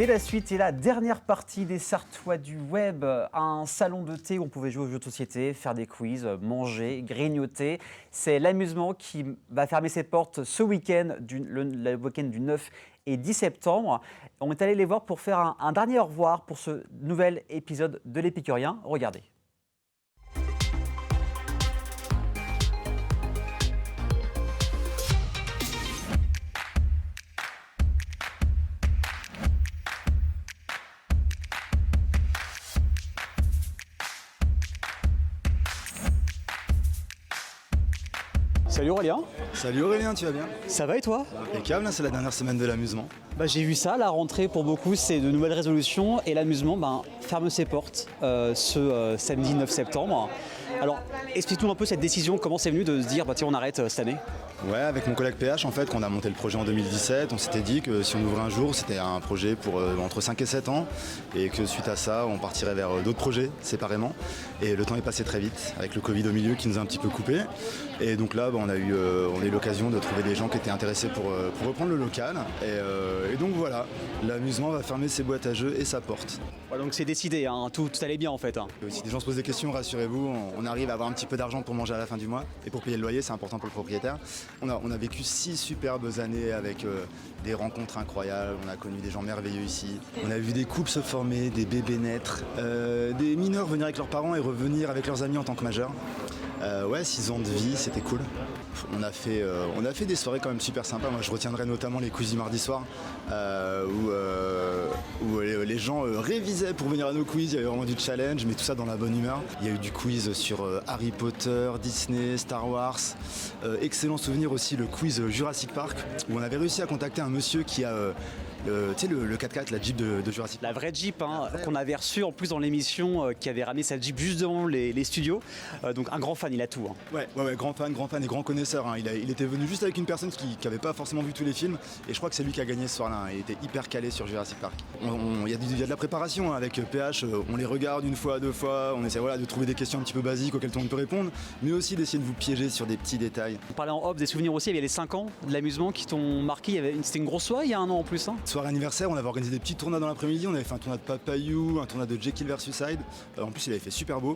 C'est la suite et la dernière partie des Sartois du web, un salon de thé où on pouvait jouer aux jeux de société, faire des quiz, manger, grignoter. C'est l'amusement qui va fermer ses portes ce week-end, le week-end du 9 et 10 septembre. On est allé les voir pour faire un dernier au revoir pour ce nouvel épisode de l'Épicurien. Regardez. Salut Aurélien. Salut Aurélien, tu vas bien? Ça va et toi? Impeccable, c'est la dernière semaine de l'amusement. J'ai vu ça, la rentrée pour beaucoup c'est de nouvelles résolutions et l'amusement ferme ses portes ce samedi 9 septembre. Alors explique-nous un peu cette décision, comment c'est venu de se dire tiens on arrête cette année? Ouais, avec mon collègue PH en fait, quand on a monté le projet en 2017, on s'était dit que si on ouvrait un jour, c'était un projet pour entre 5 et 7 ans et que suite à ça, on partirait vers d'autres projets séparément. Et le temps est passé très vite avec le Covid au milieu qui nous a un petit peu coupé. Et donc là, on a eu l'occasion de trouver des gens qui étaient intéressés pour reprendre le local. Et donc voilà, l'amusement va fermer ses boîtes à jeux et sa porte. Ouais, donc c'est décidé, hein, tout allait bien en fait. Hein. Si des gens se posent des questions, rassurez-vous, on arrive à avoir un petit peu d'argent pour manger à la fin du mois et pour payer le loyer, c'est important pour le propriétaire. On a vécu 6 superbes années avec des rencontres incroyables, on a connu des gens merveilleux ici. On a vu des couples se former, des bébés naître, des mineurs venir avec leurs parents et revenir avec leurs amis en tant que majeurs. 6 ans de vie, c'était cool. On a fait des soirées quand même super sympas. Moi, je retiendrai notamment les quiz du mardi soir où les gens révisaient pour venir à nos quiz. Il y avait vraiment du challenge, mais tout ça dans la bonne humeur. Il y a eu du quiz sur Harry Potter, Disney, Star Wars. Excellent souvenir aussi, le quiz Jurassic Park, où on avait réussi à contacter un monsieur qui a... le 4x4, la Jeep de Jurassic Park. La vraie Jeep qu'on avait reçue en plus dans l'émission, qui avait ramené sa Jeep juste devant les studios. Donc un grand fan, il a tout. Hein. Ouais, grand fan et grand connaisseur. Hein. Il était venu juste avec une personne qui n'avait pas forcément vu tous les films. Et je crois que c'est lui qui a gagné ce soir-là. Il était hyper calé sur Jurassic Park. Il y a de la préparation hein, avec PH. On les regarde une fois, deux fois. On essaie de trouver des questions un petit peu basiques auxquelles tout le monde peut répondre. Mais aussi d'essayer de vous piéger sur des petits détails. On parlait en off des souvenirs aussi. Il y avait les 5 ans de l'amusement qui t'ont marqué. C'était une grosse soirée il y a un an en plus. Hein. Soirée anniversaire, on avait organisé des petits tournois dans l'après-midi, on avait fait un tournoi de Papayou, un tournoi de Jekyll vs Hyde. En plus il avait fait super beau.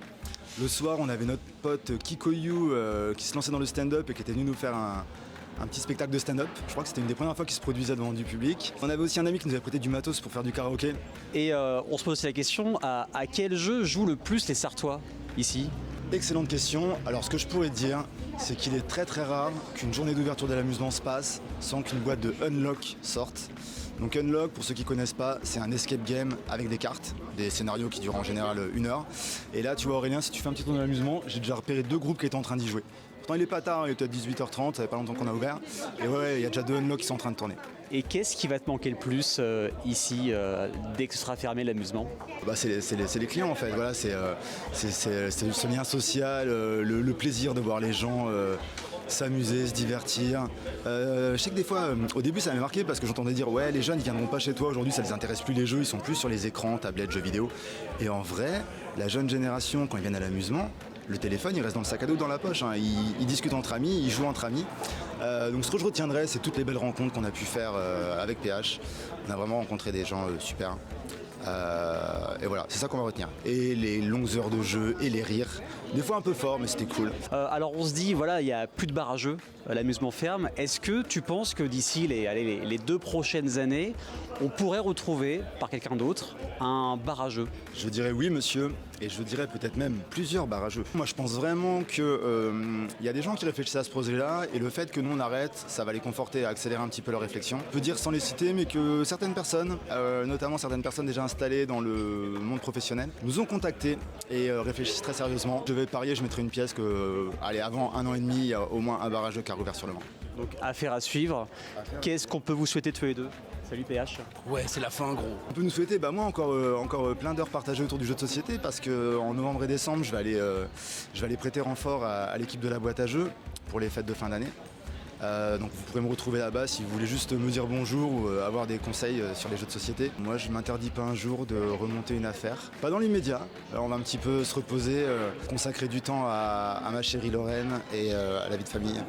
Le soir on avait notre pote Kikoyu qui se lançait dans le stand-up et qui était venu nous faire un petit spectacle de stand-up. Je crois que c'était une des premières fois qu'il se produisait devant du public. On avait aussi un ami qui nous avait prêté du matos pour faire du karaoké. Et on se pose aussi la question, à quel jeu jouent le plus les Sartois ici? Excellente question. Alors ce que je pourrais te dire, c'est qu'il est très très rare qu'une journée d'ouverture de l'amusement se passe sans qu'une boîte de Unlock sorte. Donc Unlock, pour ceux qui ne connaissent pas, c'est un escape game avec des cartes, des scénarios qui durent en général 1 heure. Et là, tu vois Aurélien, si tu fais un petit tour de l'amusement, j'ai déjà repéré 2 groupes qui étaient en train d'y jouer. Pourtant il est pas tard, il est peut-être 18h30, ça fait pas longtemps qu'on a ouvert. Et ouais, il y a déjà 2 Unlock qui sont en train de tourner. Et qu'est-ce qui va te manquer le plus ici, dès que ce sera fermé l'amusement? C'est les clients en fait, voilà, c'est ce lien social, le plaisir de voir les gens s'amuser, se divertir. Je sais que des fois, au début ça m'a marqué parce que j'entendais dire ouais les jeunes ils viendront pas chez toi aujourd'hui, ça les intéresse plus les jeux, ils sont plus sur les écrans, tablettes, jeux vidéo. Et en vrai, la jeune génération quand ils viennent à l'amusement, le téléphone il reste dans le sac à dos, dans la poche, hein. Ils discutent entre amis, ils jouent entre amis. Donc ce que je retiendrai c'est toutes les belles rencontres qu'on a pu faire avec PH. On a vraiment rencontré des gens super. Et voilà, c'est ça qu'on va retenir. Et les longues heures de jeu et les rires. Des fois un peu fort, mais c'était cool. Alors on se dit, voilà, il n'y a plus de bar à jeu, l'amusement ferme. Est-ce que tu penses que d'ici les 2 prochaines années, on pourrait retrouver, par quelqu'un d'autre, un bar à jeu? Je dirais oui, monsieur. Et je dirais peut-être même plusieurs bars à jeu. Moi, je pense vraiment qu'il y a des gens qui réfléchissent à ce projet-là. Et le fait que nous, on arrête, ça va les conforter, à accélérer un petit peu leur réflexion. Je peux dire sans les citer, mais que certaines personnes, notamment certaines personnes déjà installées dans le monde professionnel, nous ont contactés et réfléchissent très sérieusement. Je vais parier, je mettrai une pièce que, avant 1 an et demi, il y a au moins un bar à jeu qui a rouvert sur le Mans. Donc affaire à suivre. Qu'est-ce qu'on peut vous souhaiter tous les deux? Salut PH. Ouais, c'est la fin gros. On peut nous souhaiter, moi encore plein d'heures partagées autour du jeu de société parce qu'en novembre et décembre, je vais aller prêter renfort à l'équipe de la boîte à jeux pour les fêtes de fin d'année. Donc vous pourrez me retrouver là-bas si vous voulez juste me dire bonjour ou avoir des conseils sur les jeux de société. Moi je ne m'interdis pas un jour de remonter une affaire. Pas dans l'immédiat, on va un petit peu se reposer, consacrer du temps à ma chérie Lorraine et à la vie de famille.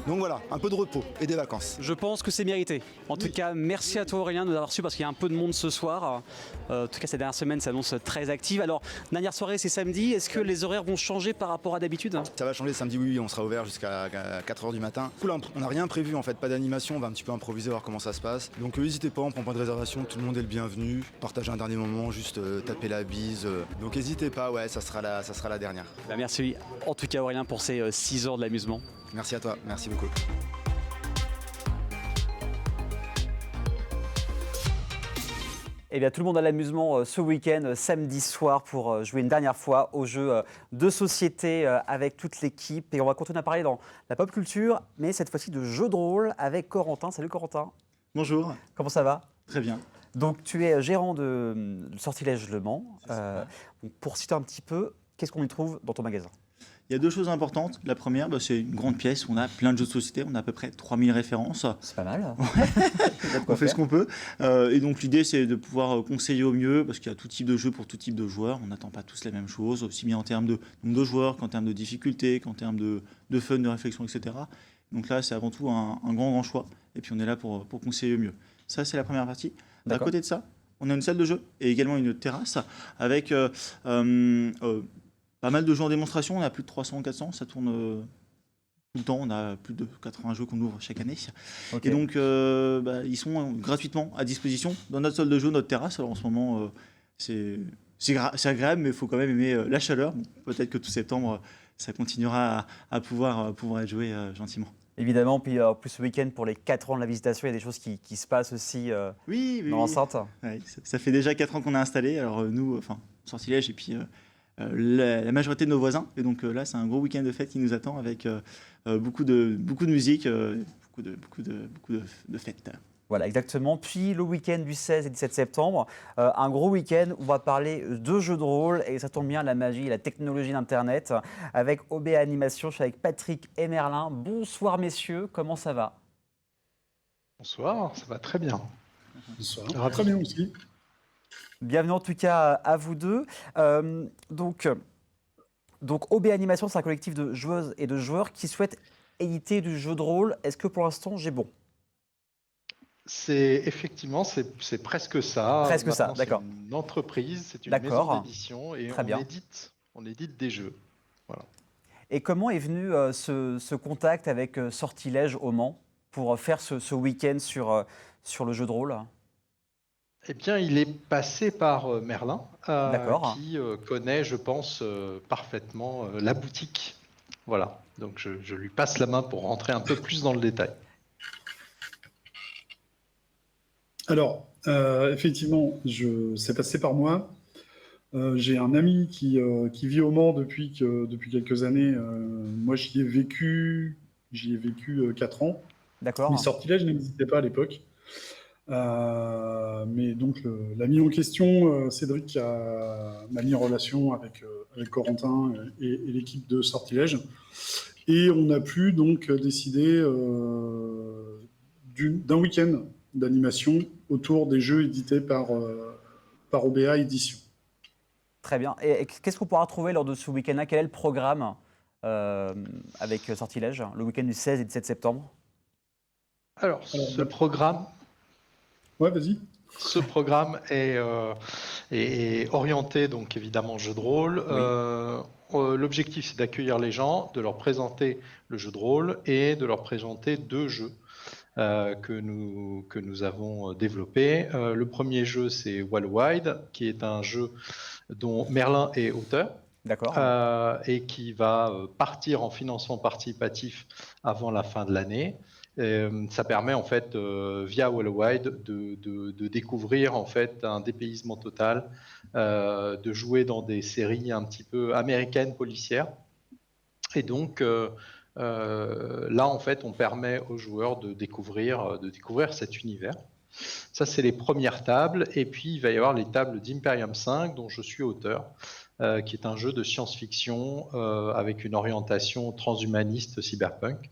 Donc voilà, un peu de repos et des vacances. Je pense que c'est mérité. En tout cas, merci à toi Aurélien de nous avoir reçus parce qu'il y a un peu de monde ce soir. En tout cas, cette dernière semaine s'annonce très active. Alors, dernière soirée, c'est samedi. Est-ce que les horaires vont changer par rapport à d'habitude? Ça va changer samedi, oui, on sera ouvert jusqu'à 4h du matin. Cool, on n'a rien prévu en fait, pas d'animation, on va un petit peu improviser, voir comment ça se passe. Donc n'hésitez pas, on prend pas de réservation, tout le monde est le bienvenu. Partagez un dernier moment, juste taper la bise. Donc n'hésitez pas, ouais, ça sera la dernière. Bah, merci en tout cas Aurélien pour ces 6 heures de l'amusement. Merci à toi, merci beaucoup. Eh bien, tout le monde a l'amusement ce week-end, samedi soir, pour jouer une dernière fois au jeu de société avec toute l'équipe. Et on va continuer à parler dans la pop culture, mais cette fois-ci de jeux de rôle avec Corentin. Salut Corentin. Bonjour. Comment ça va? Très bien. Donc, tu es gérant de Sortilège Le Mans. Donc, pour citer un petit peu, qu'est-ce qu'on y trouve dans ton magasin? Il y a deux choses importantes. La première, c'est une grande pièce où on a plein de jeux de société. On a à peu près 3000 références. C'est pas mal. On fait ce qu'on peut. Et donc l'idée, c'est de pouvoir conseiller au mieux, parce qu'il y a tout type de jeux pour tout type de joueurs. On n'attend pas tous la même chose, aussi bien en termes de nombre de joueurs qu'en termes de difficulté, qu'en termes de fun, de réflexion, etc. Donc là, c'est avant tout un grand choix. Et puis on est là pour conseiller au mieux. Ça, c'est la première partie. À côté de ça, on a une salle de jeu et également une terrasse avec pas mal de jeux en démonstration. On a plus de 300 ou 400. Ça tourne tout le temps. On a plus de 80 jeux qu'on ouvre chaque année. Okay. Et donc, ils sont gratuitement à disposition dans notre salle de jeu, notre terrasse. Alors en ce moment, c'est agréable, mais il faut quand même aimer la chaleur. Bon, peut-être que tout septembre, ça continuera à pouvoir être joué gentiment. Évidemment, puis plus ce week-end, pour les 4 ans de la visitation, il y a des choses qui se passent aussi dans l'enceinte. Oui, ça fait déjà 4 ans qu'on a installé. Alors nous, Sortilège, et puis la majorité de nos voisins. Et donc là, c'est un gros week-end de fête qui nous attend avec beaucoup de musique, beaucoup de fêtes. Voilà, exactement. Puis le week-end du 16 et 17 septembre, un gros week-end où on va parler de jeux de rôle, et ça tombe bien, la magie et la technologie d'Internet, avec OBA Animation. Je suis avec Patrick et Merlin. Bonsoir messieurs, comment ça va? Bonsoir, ça va très bien. Bonsoir, ça va très bien aussi. Bienvenue en tout cas à vous deux. Donc OBA Animation, c'est un collectif de joueuses et de joueurs qui souhaitent éditer du jeu de rôle. Est-ce que pour l'instant j'ai bon? C'est effectivement, c'est presque ça. Presque ça, d'accord. C'est une entreprise, c'est une maison d'édition et on édite des jeux. Voilà. Et comment est venu ce contact avec Sortilège au Mans pour faire ce week-end sur le jeu de rôle? Eh bien, il est passé par Merlin, qui connaît, je pense, parfaitement la boutique. Voilà, donc je lui passe la main pour rentrer un peu plus dans le détail. Alors, effectivement, c'est passé par moi. J'ai un ami qui vit au Mans depuis quelques années. Moi, j'y ai vécu 4 ans. D'accord. Mais Sortilège n'existait pas à l'époque. Mais donc, l'ami en question, Cédric, m'a mis en relation avec Corentin et l'équipe de Sortilège. Et on a pu donc décider d'un week-end d'animation autour des jeux édités par OBA Édition. Très bien. Et qu'est-ce qu'on pourra trouver lors de ce week-end-là? Quel est le programme avec Sortilège, le week-end du 16 et 17 septembre? Alors, ce programme... Ouais, vas-y. Ce programme est orienté, donc évidemment, jeu de rôle. Oui. L'objectif, c'est d'accueillir les gens, de leur présenter le jeu de rôle et de leur présenter 2 jeux que nous avons développés. Le premier jeu, c'est Wallowide, qui est un jeu dont Merlin est auteur. D'accord. Et qui va partir en financement participatif avant la fin de l'année. Ça permet en fait via Wallowide de découvrir en fait un dépaysement total, de jouer dans des séries un petit peu américaines policières, et donc là en fait on permet aux joueurs de découvrir cet univers. Ça c'est les premières tables, et puis il va y avoir les tables d'Imperium 5 dont je suis auteur, qui est un jeu de science-fiction avec une orientation transhumaniste cyberpunk,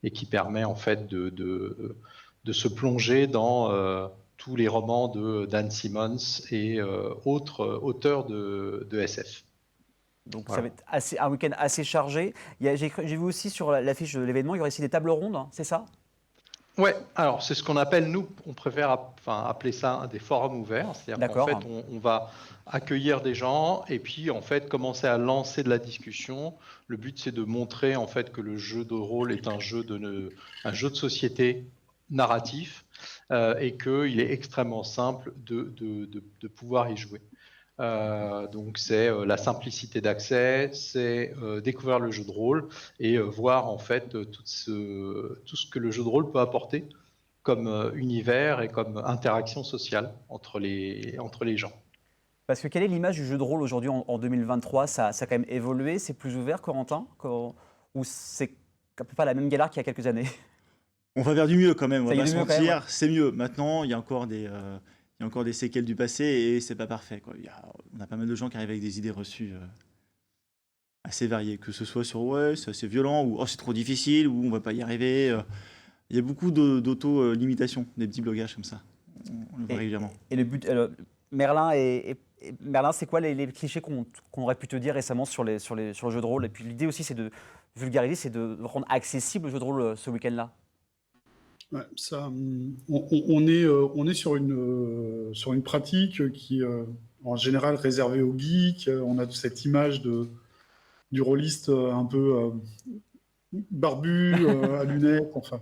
et qui permet en fait de se plonger dans tous les romans de Dan Simmons et autres auteurs de SF. Donc ça Voilà. va être un week-end assez chargé. J'ai vu aussi sur l'affiche de l'événement, il y aurait aussi des tables rondes, hein, c'est ça? Ouais, alors c'est ce qu'on appelle, nous, on préfère appeler ça des forums ouverts. C'est-à-dire qu'en D'accord. fait, on va accueillir des gens et puis en fait commencer à lancer de la discussion. Le but, c'est de montrer en fait que le jeu de rôle est un jeu de société narratif et qu'il est extrêmement simple de pouvoir y jouer. Donc c'est la simplicité d'accès, c'est découvrir le jeu de rôle et voir en fait tout ce que le jeu de rôle peut apporter comme univers et comme interaction sociale entre les gens. Parce que quelle est l'image du jeu de rôle aujourd'hui en 2023? Ça a quand même évolué, c'est plus ouvert, Corentin? Ou c'est un peu pas la même galère qu'il y a quelques années? On va vers du mieux quand même, on Ça va y est pas du se mieux quand même, mentir, c'est mieux. Maintenant, il y a encore des séquelles du passé et c'est pas parfait, quoi. On a pas mal de gens qui arrivent avec des idées reçues assez variées, que ce soit sur ouais, c'est assez violent, ou oh, c'est trop difficile, ou on va pas y arriver. Il y a beaucoup d'auto-limitation, des petits blocages comme ça. On le voit régulièrement. Et le but, Merlin, Merlin, c'est quoi les clichés qu'on aurait pu te dire récemment sur le jeu de rôle? Et puis l'idée aussi, c'est de vulgariser, c'est de rendre accessible le jeu de rôle ce week-end-là. Ouais, ça, on est sur une pratique qui, en général, réservée aux geeks. On a cette image du rôliste un peu barbu, à lunettes, enfin,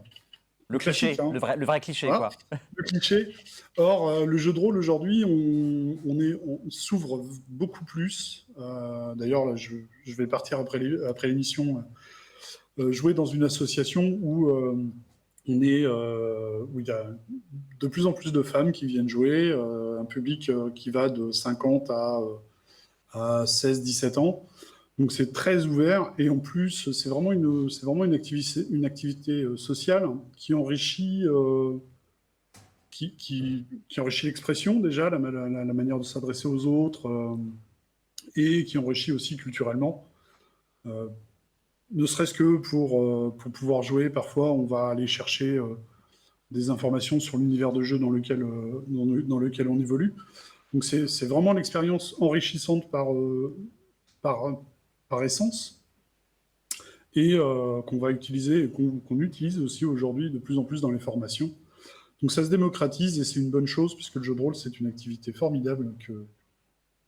Le cliché, classique, hein. le vrai cliché, Voilà. quoi. Le cliché. Or, le jeu de rôle aujourd'hui, on s'ouvre beaucoup plus. D'ailleurs, là, je vais partir après l'émission jouer dans une association où où il y a de plus en plus de femmes qui viennent jouer, un public qui va de 50 à 16-17 ans. Donc c'est très ouvert et en plus c'est vraiment une activité sociale qui enrichit qui enrichit l'expression déjà, la manière de s'adresser aux autres et qui enrichit aussi culturellement. Ne serait-ce que pour pouvoir jouer, parfois on va aller chercher des informations sur l'univers de jeu dans lequel on évolue. Donc c'est vraiment l'expérience enrichissante par essence et qu'on va utiliser et qu'on utilise aussi aujourd'hui de plus en plus dans les formations. Donc ça se démocratise et c'est une bonne chose puisque le jeu de rôle c'est une activité formidable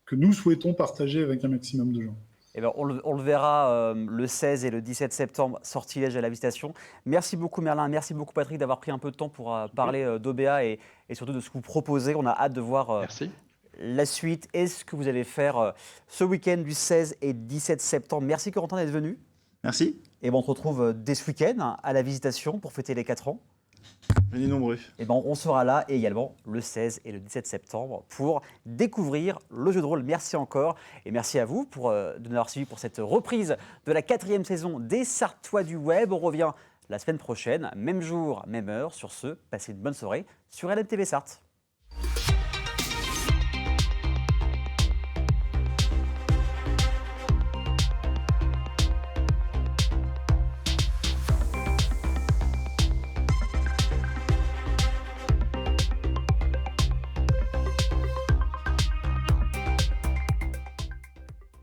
que nous souhaitons partager avec un maximum de gens. Eh ben, on le verra le 16 et le 17 septembre, sortilège à la Visitation. Merci beaucoup Merlin, merci beaucoup Patrick d'avoir pris un peu de temps pour parler d'OBA et surtout de ce que vous proposez. On a hâte de voir Merci. la suite et ce que vous allez faire ce week-end du 16 et 17 septembre. Merci Corentin d'être venu. Merci. Et ben, on te retrouve dès ce week-end à la Visitation pour fêter les 4 ans. Venez nombreux. Et ben, on sera là et également le 16 et le 17 septembre pour découvrir le jeu de rôle. Merci encore et merci à vous de nous avoir suivis pour cette reprise de la 4e saison des Sartois du Web. On revient la semaine prochaine, même jour, même heure. Sur ce, passez une bonne soirée sur LMTV Sarthe.